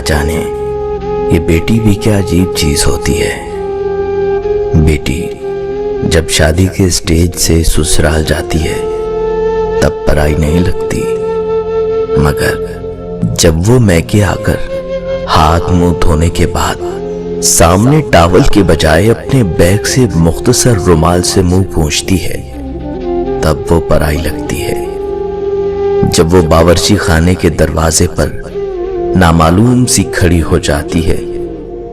जाने ये बेटी भी क्या अजीब चीज होती है। बेटी जब शादी के स्टेज से ससुराल जाती है तब पराई नहीं लगती, मगर जब वो मैके आकर हाथ मुंह धोने के बाद सामने टॉवल के बजाय अपने बैग से मुख्तसर रुमाल से मुंह पोंछती है तब वो पराई लगती है। जब वो बावर्ची खाने के दरवाजे पर नामालूम सी खड़ी हो जाती है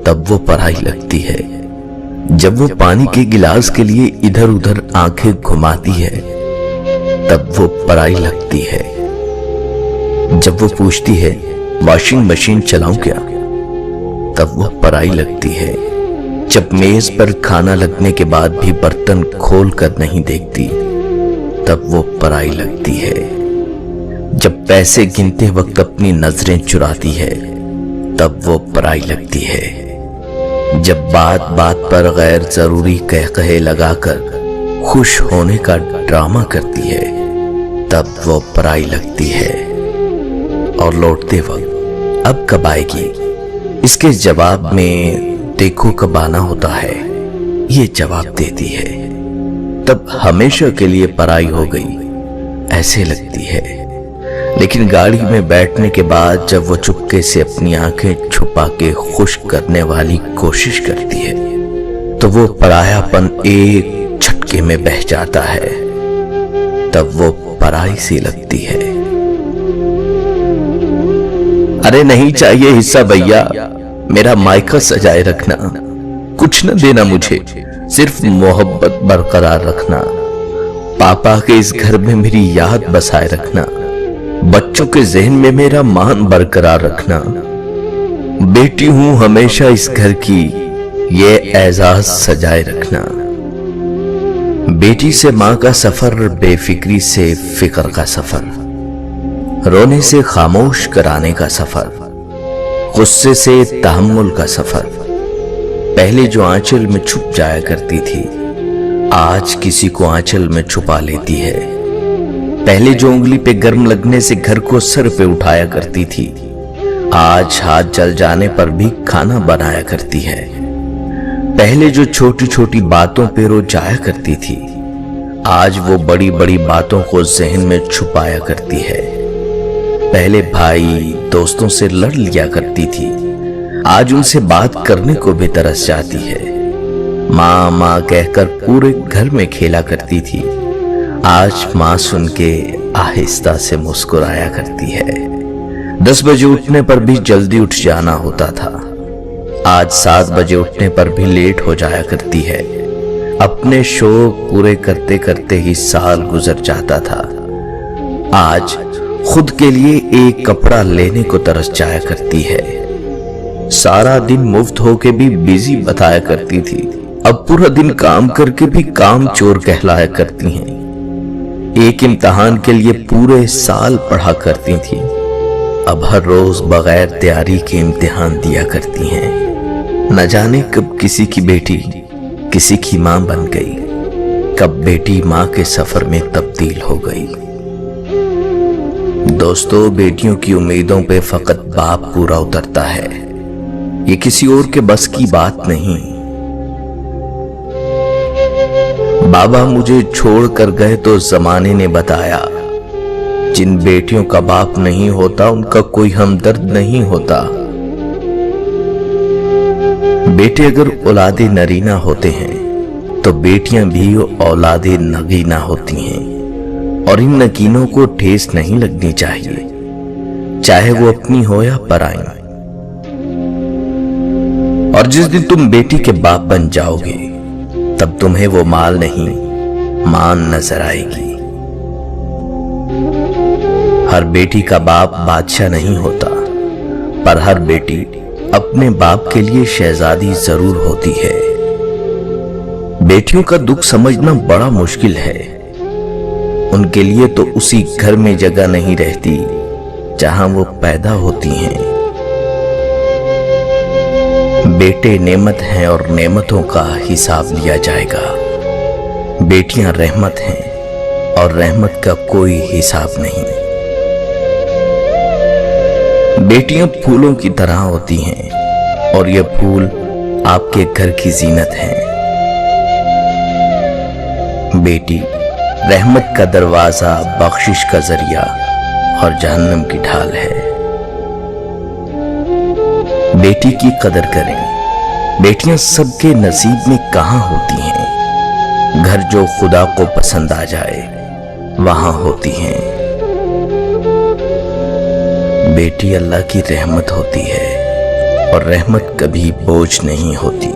तब वो पराई लगती है। जब वो पानी के गिलास के लिए इधर उधर आंखें घुमाती है तब वो पराई लगती है। जब वो पूछती है वॉशिंग मशीन चलाऊं क्या, तब वो पराई लगती है। जब मेज पर खाना लगने के बाद भी बर्तन खोल कर नहीं देखती तब वो पराई लगती है। जब पैसे गिनते वक्त अपनी नजरें चुराती है तब वो पराई लगती है। जब बात बात पर गैर जरूरी कहकहे लगाकर खुश होने का ड्रामा करती है तब वो पराई लगती है। और लौटते वक्त अब कब आएगी, इसके जवाब में देखो कब आना होता है, ये जवाब देती है। तब हमेशा के लिए पराई हो गई ऐसे लगती है। लेकिन गाड़ी में बैठने के बाद जब वो चुपके से अपनी आंखें छुपा के खुश करने वाली कोशिश करती है तो वो परायापन एक झटके में बह जाता है, तब वो पराई सी लगती है। अरे नहीं चाहिए हिस्सा भैया, मेरा मायका सजाए रखना, कुछ न देना मुझे, सिर्फ मोहब्बत बरकरार रखना। पापा के इस घर में मेरी याद बसाए रखना, बच्चों के जहन में मेरा मान बरकरार रखना। बेटी हूं हमेशा इस घर की, ये एजाज सजाए रखना। बेटी से मां का सफर, बेफिक्री से फिक्र का सफर, रोने से खामोश कराने का सफर, गुस्से से तहम्मुल का सफर। पहले जो आंचल में छुप जाया करती थी आज किसी को आंचल में छुपा लेती है। पहले जो उंगली पे गर्म लगने से घर को सर पे उठाया करती थी आज हाथ जल जाने पर भी खाना बनाया करती है। पहले जो छोटी छोटी बातों पे रो जाया करती थी आज वो बड़ी बड़ी बातों को जहन में छुपाया करती है। पहले भाई दोस्तों से लड़ लिया करती थी आज उनसे बात करने को भी तरस जाती है। माँ माँ कहकर पूरे घर में खेला करती थी आज माँ सुन के आहिस्ता से मुस्कुराया करती है। 10 बजे उठने पर भी जल्दी उठ जाना होता था आज 7 बजे उठने पर भी लेट हो जाया करती है। अपने शौक पूरे करते करते ही साल गुजर जाता था आज खुद के लिए एक कपड़ा लेने को तरस जाया करती है। सारा दिन मुफ्त होके भी बिजी बताया करती थी अब पूरा दिन काम करके भी काम चोर कहलाया करती हैं। एक इम्तिहान के लिए पूरे साल पढ़ा करती थी अब हर रोज बगैर तैयारी के इम्तिहान दिया करती हैं। न जाने कब किसी की बेटी किसी की मां बन गई, कब बेटी मां के सफर में तब्दील हो गई। दोस्तों, बेटियों की उम्मीदों पे फकत बाप पूरा उतरता है, ये किसी और के बस की बात नहीं। बाबा मुझे छोड़ कर गए तो जमाने ने बताया जिन बेटियों का बाप नहीं होता उनका कोई हमदर्द नहीं होता। बेटे अगर औलादे नरीना होते हैं तो बेटियां भी औलादे नगीना होती हैं और इन नगीनों को ठेस नहीं लगनी चाहिए चाहे वो अपनी हो या पराई। और जिस दिन तुम बेटी के बाप बन जाओगे तब तुम्हें वो माल नहीं मान नजर आएगी। हर बेटी का बाप बादशाह नहीं होता पर हर बेटी अपने बाप के लिए शहजादी जरूर होती है। बेटियों का दुख समझना बड़ा मुश्किल है, उनके लिए तो उसी घर में जगह नहीं रहती जहां वो पैदा होती हैं। बेटे नेमत हैं और नेमतों का हिसाब लिया जाएगा। बेटियां रहमत हैं और रहमत का कोई हिसाब नहीं। बेटियां फूलों की तरह होती हैं और ये फूल आपके घर की जीनत हैं। बेटी रहमत का दरवाजा, बख्शिश का जरिया और जहन्नम की ढाल है। बेटी की कदर करें। बेटियां सबके नसीब में कहां होती हैं। घर जो खुदा को पसंद आ जाए वहां होती हैं। बेटी अल्लाह की रहमत होती है और रहमत कभी बोझ नहीं होती।